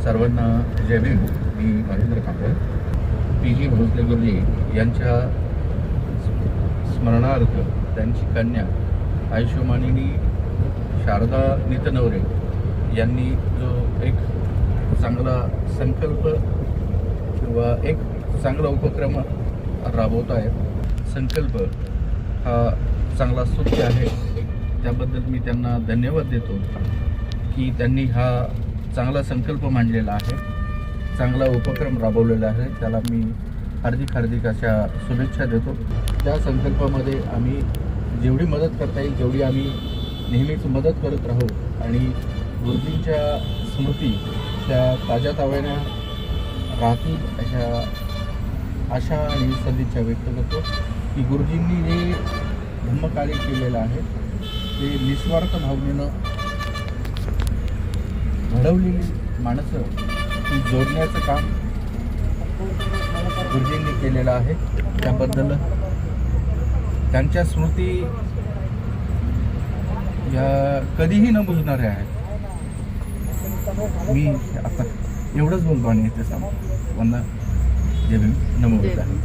सर्वांना जय भीम. मी महेंद्र कांबळे. पी.जी. भोसले गुरुजी यांच्या स्मरणार्थ त्यांची कन्या आयुष्यमानिनी शारदा नितनवरे यांनी जो एक चांगला संकल्प किंवा एक चांगला उपक्रम राबवत आहेत. संकल्प हा चांगला स्तुत्य आहे. त्याबद्दल मी त्यांना धन्यवाद देतो की त्यांनी हा चांगला संकल्प मांडलेला आहे, चांगला उपक्रम राबवलेला आहे. त्याला मी हार्दिक अशा शुभेच्छा देतो. त्या संकल्पामध्ये आम्ही जेवढी मदत करता येईल तेवढी आम्ही नेहमीच मदत करत राहू आणि गुरुजींच्या स्मृती त्या ताज्यातवान्या राहतील अशा आशा आणि सदिच्छा व्यक्त करतो की गुरुजींनी जे धम्मकार्य केलेलं आहे ते निस्वार्थ भावनेनं घडवलेली माणसं ती जोडण्याचं काम गुरुजींनी केलेलं आहे. त्याबद्दल त्यांच्या स्मृती या कधीही न बुजणाऱ्या आहेत. मी आता एवढंच बोलतो आणि ते सांगतो. वंदना. जय भीम. नमो बुद्धाय.